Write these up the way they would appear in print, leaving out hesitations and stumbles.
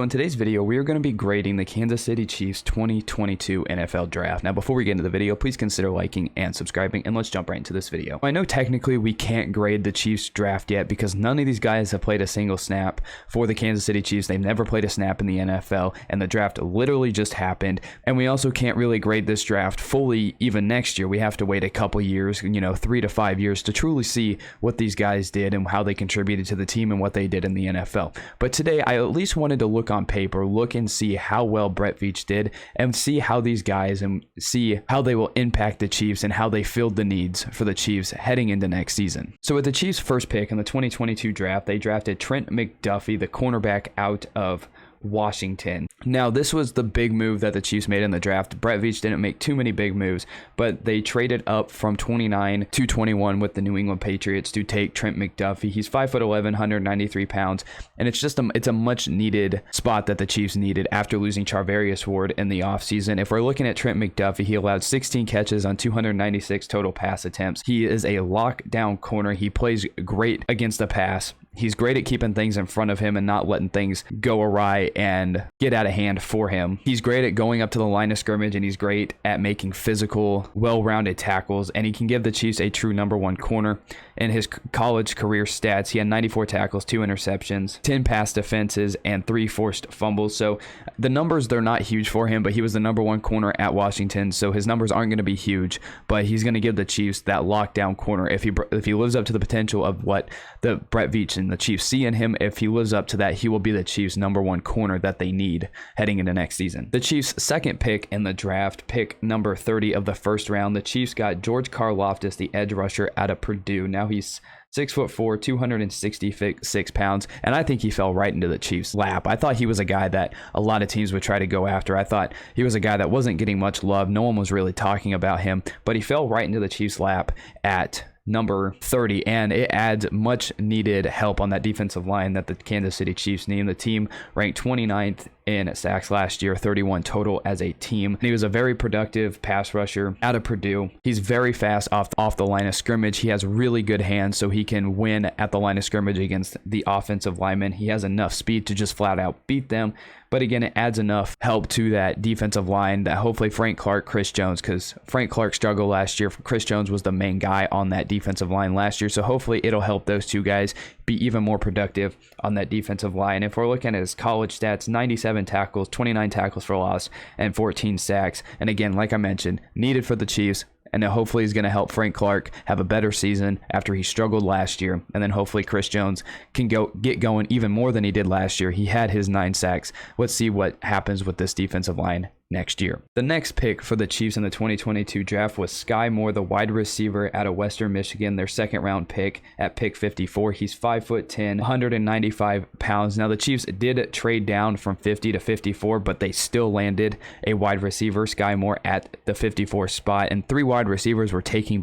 In today's video, we are going to be grading the Kansas City Chiefs 2022 NFL Draft. Now, before we get into the video, please consider liking and subscribing, and let's jump right into this video. I know technically we can't grade the Chiefs draft yet because none of these guys have played a single snap for the Kansas City Chiefs. They've never played a snap in the NFL, and the draft literally just happened. And we also can't really grade this draft fully even next year. We have to wait a couple years, 3 to 5 years, to truly see what these guys did and how they contributed to the team and what they did in the NFL. But today, I at least wanted to look on paper, look and see how well Brett Veach did, and see how these guys and see how they will impact the Chiefs and how they filled the needs for the Chiefs heading into next season. So with the Chiefs' first pick in the 2022 draft, they drafted Trent McDuffie, the cornerback out of Washington. Now, this was the big move that the Chiefs made in the draft. Brett Veach didn't make too many big moves, but they traded up from 29 to 21 with the New England Patriots to take Trent McDuffie. He's 5'11", 193 pounds, and it's a much needed spot that the Chiefs needed after losing Charvarius Ward in the offseason. If we're looking at Trent McDuffie, he allowed 16 catches on 296 total pass attempts. He is a lockdown corner. He plays great against the pass. He's great at keeping things in front of him and not letting things go awry and get out of hand for him. He's great at going up to the line of scrimmage, and he's great at making physical, well-rounded tackles, and he can give the Chiefs a true #1 corner. In his college career stats, he had 94 tackles, 2 interceptions, 10 pass defenses, and 3 forced fumbles. So the numbers, they're not huge for him, but he was the #1 corner at Washington, so his numbers aren't going to be huge, but he's going to give the Chiefs that lockdown corner. If he lives up to the potential of what the Brett Veach and the Chiefs see in him, if he lives up to that, he will be the Chiefs' #1 corner that they need heading into next season. The Chiefs' second pick in the draft, pick number 30 of the first round, the Chiefs got George KARLAFTIS, the edge rusher out of Purdue. Now he's 6'4", 266 pounds, and I think he fell right into the Chiefs' lap. I thought he was a guy that a lot of teams would try to go after. I thought he was a guy that wasn't getting much love. No one was really talking about him, but he fell right into the Chiefs' lap at number 30, and it adds much needed help on that defensive line that the Kansas City Chiefs need. The team ranked 29th in sacks last year, 31 total as a team. And he was a very productive pass rusher out of Purdue. He's very fast off the line of scrimmage. He has really good hands, so he can win at the line of scrimmage against the offensive linemen. He has enough speed to just flat out beat them. But again, it adds enough help to that defensive line that hopefully Frank Clark, Chris Jones, because Frank Clark struggled last year. Chris Jones was the main guy on that defensive line last year. So hopefully it'll help those two guys be even more productive on that defensive line. If we're looking at his college stats, 97 tackles, 29 tackles for loss, and 14 sacks. And again, like I mentioned, needed for the Chiefs. And then hopefully he's going to help Frank Clark have a better season after he struggled last year. And then hopefully Chris Jones can get going even more than he did last year. He had his 9 sacks. Let's see what happens with this defensive line next year. The next pick for the Chiefs in the 2022 draft was SKYY Moore, the wide receiver out of Western Michigan, their second round pick at pick 54. He's 5'10", 195 pounds. Now the Chiefs did trade down from 50 to 54, but they still landed a wide receiver, SKYY Moore, at the 54 spot, and 3 wide receivers were taken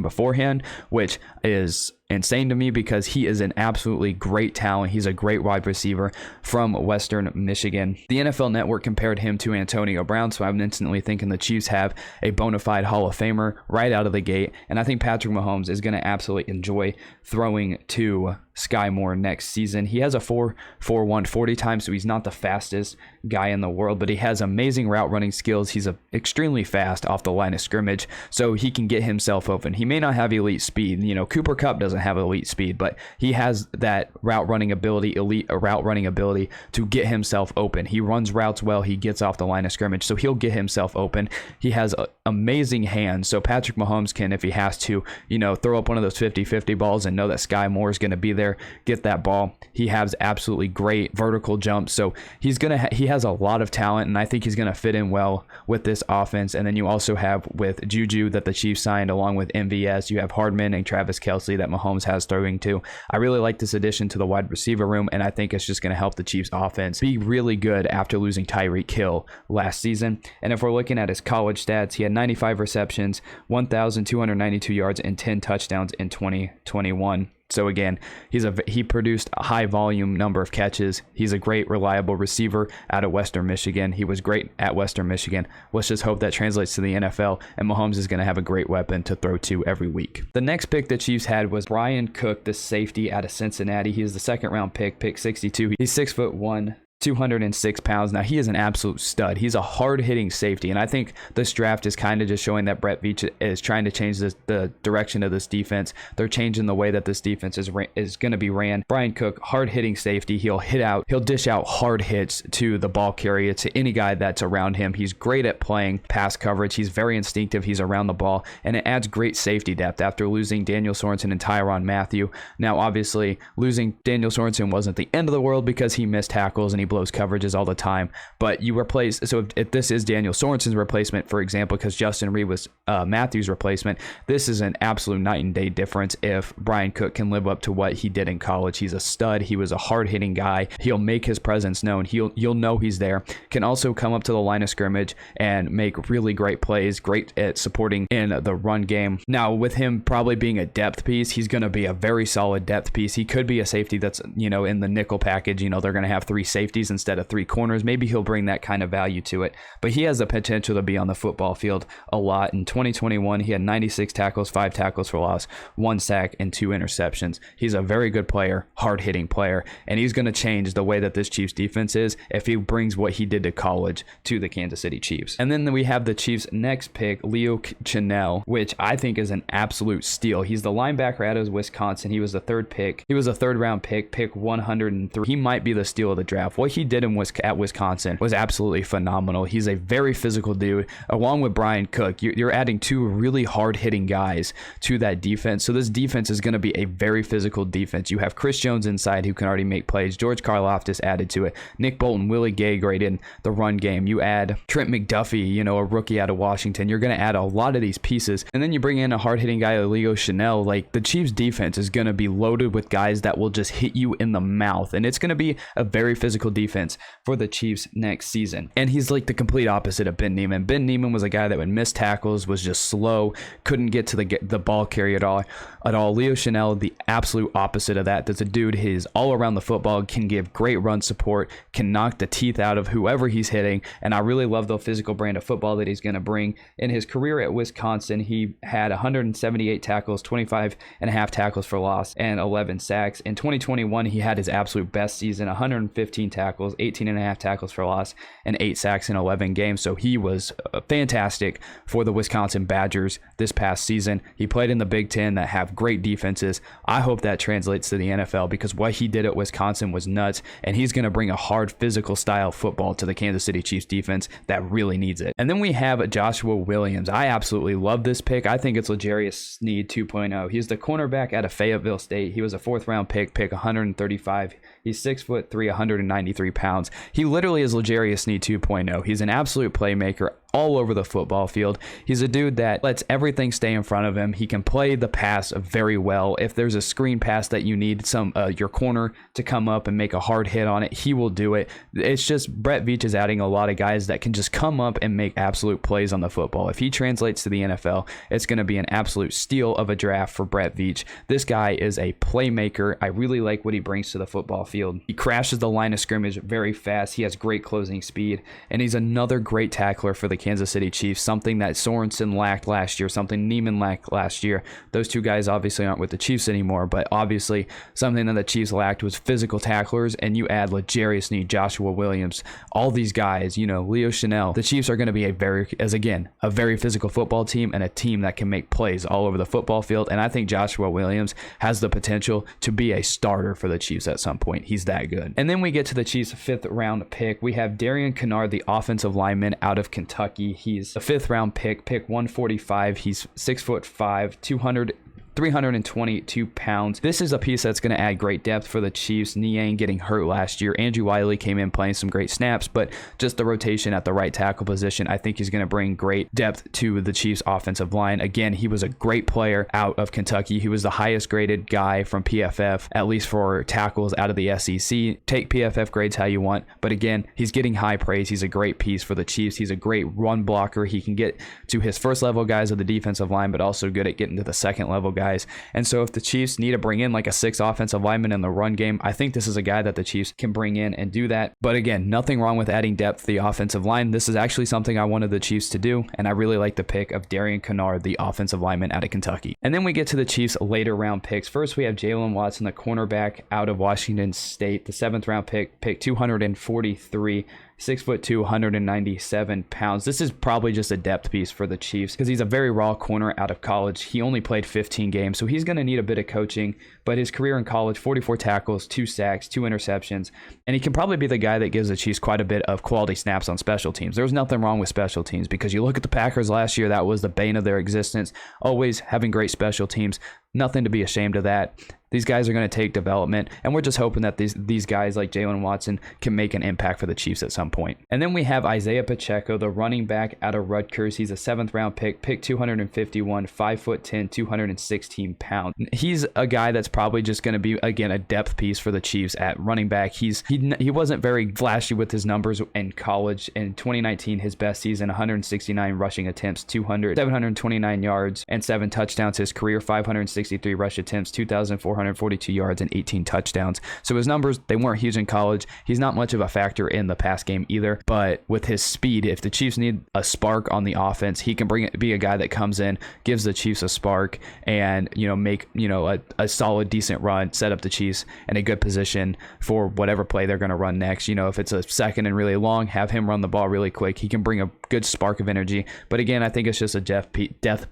beforehand, which is insane to me because he is an absolutely great talent. He's a great wide receiver from Western Michigan. The NFL Network compared him to Antonio Brown, so I'm instantly thinking the Chiefs have a bona fide Hall of Famer right out of the gate, and I think Patrick Mahomes is going to absolutely enjoy throwing to SKYY Moore next season. He has a 4.41 40 time, so he's not the fastest guy in the world, but he has amazing route running skills. He's extremely fast off the line of scrimmage, so he can get himself open. He may not have elite speed. Cooper Kupp doesn't have elite speed, but he has that elite route running ability to get himself open. He runs routes well. He gets off the line of scrimmage, so he'll get himself open. He has amazing hands, so Patrick Mahomes can, if he has to, throw up one of those 50-50 balls and know that SKYY Moore is going to be there, get that ball. He has absolutely great vertical jumps, so he has a lot of talent, and I think he's going to fit in well with this offense. And then you also have with Juju that the Chiefs signed along with MVS, you have Hardman and Travis Kelce that Mahomes has throwing to. I really like this addition to the wide receiver room, and I think it's just going to help the Chiefs offense be really good after losing Tyreek Hill last season. And if we're looking at his college stats, he had 95 receptions, 1,292 yards, and 10 touchdowns in 2021. So again, he produced a high volume number of catches. He's a great, reliable receiver out of Western Michigan. He was great at Western Michigan. Let's just hope that translates to the NFL, and Mahomes is going to have a great weapon to throw to every week. The next pick the Chiefs had was BRYAN, the safety out of Cincinnati. He is the second round pick 62. He's 6'1", 206 pounds. Now, he is an absolute stud. He's a hard-hitting safety, and I think this draft is kind of just showing that Brett Veach is trying to change the direction of this defense. They're changing the way that this defense is going to be ran. Bryan Cook, hard-hitting safety. He'll dish out hard hits to the ball carrier, to any guy that's around him. He's great at playing pass coverage. He's very instinctive. He's around the ball, and it adds great safety depth after losing Daniel Sorensen and Tyrann Mathieu. Now, obviously, losing Daniel Sorensen wasn't the end of the world because he missed tackles and he blows coverages all the time, but you replace, so if this is Daniel Sorensen's replacement, for example, because Justin Reed was Matthew's replacement, this is an absolute night and day difference if Bryan Cook can live up to what he did in college. He's a stud. He was a hard-hitting guy. He'll make his presence known. You'll know he's there. Can also come up to the line of scrimmage and make really great plays, great at supporting in the run game. Now, with him probably being a depth piece, he's going to be a very solid depth piece. He could be a safety that's, in the nickel package, they're going to have 3 safeties instead of 3 corners. Maybe he'll bring that kind of value to it, but he has the potential to be on the football field a lot. In 2021, he had 96 tackles, 5 tackles for loss, 1 sack, and 2 interceptions. He's a very good player, hard-hitting player, and he's going to change the way that this Chiefs defense is if he brings what he did to college to the Kansas City Chiefs. And then we have the Chiefs' next pick, Leo Chenal, which I think is an absolute steal. He's the linebacker out of Wisconsin. He was the 3rd pick. He was a 3rd-round pick 103. He might be the steal of the draft. What he did at Wisconsin was absolutely phenomenal. He's a very physical dude. Along with Bryan Cook, you're adding 2 really hard-hitting guys to that defense. So this defense is going to be a very physical defense. You have Chris Jones inside who can already make plays. George Karlaftis added to it. Nick Bolton, Willie Gay great in the run game. You add Trent McDuffie, a rookie out of Washington. You're going to add a lot of these pieces. And then you bring in a hard-hitting guy like Leo Chenal. Like, the Chiefs defense is going to be loaded with guys that will just hit you in the mouth. And it's going to be a very physical defense for the Chiefs next season. And he's like the complete opposite of Ben Niemann. Ben Niemann was a guy that would miss tackles, was just slow, couldn't get to the ball carrier at all. Leo Chenal, the absolute opposite of that. That's a dude who's all around the football, can give great run support, can knock the teeth out of whoever he's hitting. And I really love the physical brand of football that he's going to bring. In his career at Wisconsin, he had 178 tackles, 25.5 tackles for loss, and 11 sacks. In 2021, he had his absolute best season, 115 tackles, 18.5 tackles for loss, and 8 sacks in 11 games. So he was fantastic for the Wisconsin Badgers this past season. He played in the Big Ten that have great defenses. I hope that translates to the NFL because what he did at Wisconsin was nuts, and he's going to bring a hard physical style football to the Kansas City Chiefs defense that really needs it. And then we have Joshua Williams. I absolutely love this pick. I think it's L'Jarius Sneed 2.0. He's the cornerback out of Fayetteville State. He was a 4th-round pick 135. He's 6'3", 193 pounds. He literally is L'Jarius Sneed 2.0. He's an absolute playmaker all over the football field. He's a dude that lets everything stay in front of him. He can play the pass very well. If there's a screen pass that you need your corner to come up and make a hard hit on it, he will do it. It's just Brett Veach is adding a lot of guys that can just come up and make absolute plays on the football. If he translates to the NFL, it's going to be an absolute steal of a draft for Brett Veach. This guy is a playmaker. I really like what he brings to the football field. He crashes the line of scrimmage very fast. He has great closing speed, and he's another great tackler for the Kansas City Chiefs, something that Sorensen lacked last year, something Niemann lacked last year. Those 2 guys obviously aren't with the Chiefs anymore, but obviously something that the Chiefs lacked was physical tacklers, and you add L'Jarius Sneed, Joshua Williams, all these guys, Leo Chenal. The Chiefs are going to be a very physical football team and a team that can make plays all over the football field, and I think Joshua Williams has the potential to be a starter for the Chiefs at some point. He's that good. And then we get to the Chiefs' 5th-round pick. We have DARIAN, the offensive lineman out of Kentucky. He's a 5th-round pick 145. He's 6'5", 322 pounds. This is a piece that's going to add great depth for the Chiefs. Niang getting hurt last year. Andrew Wiley came in playing some great snaps, but just the rotation at the right tackle position, I think he's going to bring great depth to the Chiefs offensive line. Again, he was a great player out of Kentucky. He was the highest graded guy from PFF, at least for tackles out of the SEC. Take PFF grades how you want, but again, he's getting high praise. He's a great piece for the Chiefs. He's a great run blocker. He can get to his first level guys of the defensive line, but also good at getting to the second level guys guys. And so if the Chiefs need to bring in like a 6th offensive lineman in the run game, I think this is a guy that the Chiefs can bring in and do that. But again, nothing wrong with adding depth to the offensive line. This is actually something I wanted the Chiefs to do, and I really like the pick of DARIAN, the offensive lineman out of Kentucky. And then we get to the Chiefs' later round picks. First, we have JAYLEN Watson, the cornerback out of Washington State, the 7th round pick 243. 6'2", 197 pounds. This is probably just a depth piece for the Chiefs because he's a very raw corner out of college. He only played 15 games, so he's going to need a bit of coaching. But his career in college, 44 tackles, 2 sacks, 2 interceptions, and he can probably be the guy that gives the Chiefs quite a bit of quality snaps on special teams. There's nothing wrong with special teams because you look at the Packers last year, that was the bane of their existence, always having great special teams. Nothing to be ashamed of that. These guys are going to take development, and we're just hoping that these guys like JAYLEN Watson can make an impact for the Chiefs at some point. And then we have ISIAH PACHECO, the running back out of Rutgers. He's a 7th round pick 251, 5'10", 216 pounds. He's a guy that's probably just going to be, again, a depth piece for the Chiefs at running back. He wasn't very flashy with his numbers in college. In 2019, his best season, 169 rushing attempts, 729 yards, and 7 touchdowns. His career, 563 rush attempts, 2,442 yards, and 18 touchdowns. So his numbers, they weren't huge in college. He's not much of a factor in the pass game either, but with his speed, if the Chiefs need a spark on the offense, he can be a guy that comes in, gives the Chiefs a spark, and make a solid, decent run, set up the Chiefs in a good position for whatever play they're going to run next. If it's a 2nd and really long, have him run the ball really quick. He can bring a good spark of energy. But again, I think it's just a depth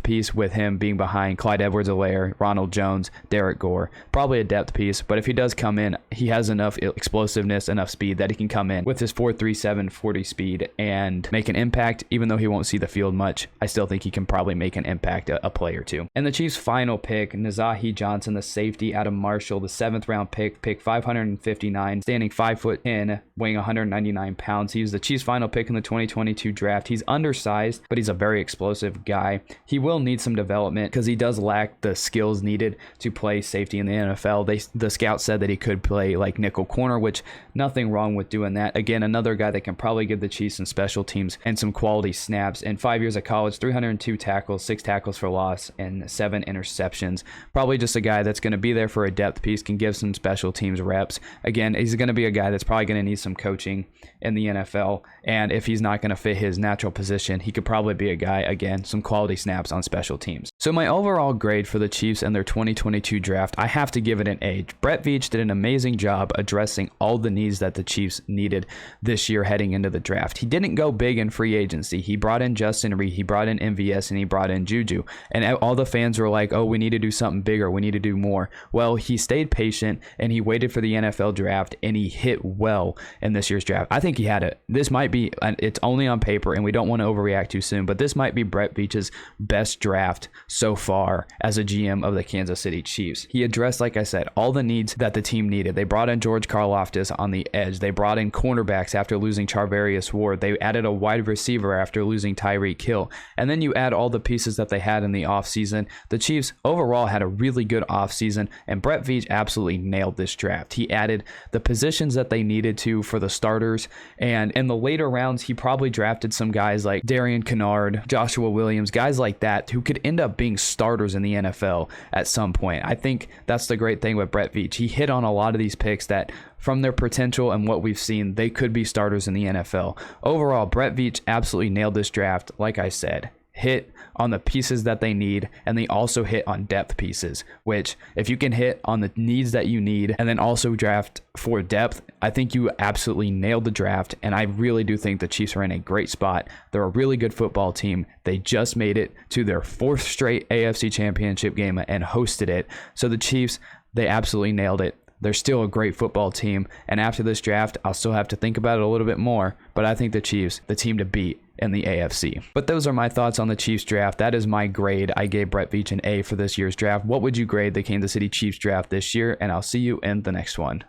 piece with him being behind Clyde Edwards-Helaire, Ronald Jones, Derek Gore. Probably a depth piece, but if he does come in, he has enough explosiveness, enough speed that he can come in with his 4.37 40 speed and make an impact. Even though he won't see the field much, I still think he can probably make an impact, a play or two. And the Chiefs' final pick, NAZEEH Johnson, the safety out of Marshall, the 7th round pick 559, standing 5'10", weighing 199 pounds. He was the Chiefs' final pick in the 2022 draft. He's undersized, but he's a very explosive guy. He will need some development because he does lack the skills needed to play safety in the NFL. The scouts said that he could play like nickel corner, which nothing wrong with doing that. Again, another guy that can probably give the Chiefs some special teams and some quality snaps. In 5 years of college, 302 tackles, 6 tackles for loss, and 7 interceptions. Probably just a guy that's going to be there for a depth piece, can give some special teams reps. Again, he's going to be a guy that's probably going to need some coaching in the NFL, and if he's not going to fit his natural position, he could probably be a guy, again, some quality snaps on special teams. So my overall grade for the Chiefs and their 2022 draft, I have to give it an A. Brett Veach did an amazing job addressing all the needs that the Chiefs needed this year heading into the draft. He didn't go big in free agency. He brought in Justin Reed, he brought in MVS, and he brought in Juju. And all the fans were like, oh, we need to do something bigger. We need to do more. Well, he stayed patient, and he waited for the NFL draft, and he hit well in this year's draft. I think he had it. This might be, it's only on paper, and we don't want to overreact too soon, but this might be Brett Veach's best draft so far as a GM of the Kansas City Chiefs. He addressed, like I said, all the needs that the team needed. They brought in George KARLAFTIS on the edge. They brought in cornerbacks after losing Charvarius Ward. They added a wide receiver after losing Tyreek Hill. And then you add all the pieces that they had in the offseason. The Chiefs overall had a really good offseason, and Brett Veach absolutely nailed this draft. He added the positions that they needed to for the starters, and in the later rounds, he probably drafted some guys like DARIAN, KINNARD, Joshua Williams, guys like that who could end up being starters in the NFL at some point. I think that's the great thing with Brett Veach. He hit on a lot of these picks that, from their potential and what we've seen, they could be starters in the NFL. Overall, Brett Veach absolutely nailed this draft. Like I said, hit on the pieces that they need, and they also hit on depth pieces, which if you can hit on the needs that you need and then also draft for depth, I think you absolutely nailed the draft. And I really do think the Chiefs are in a great spot. They're a really good football team. They just made it to their 4th straight AFC championship game and hosted it. So the Chiefs, they absolutely nailed it. They're still a great football team, and after this draft, I'll still have to think about it a little bit more, but I think the Chiefs, the team to beat in the AFC. But those are my thoughts on the Chiefs draft. That is my grade. I gave Brett Veach an A for this year's draft. What would you grade the Kansas City Chiefs draft this year? And I'll see you in the next one.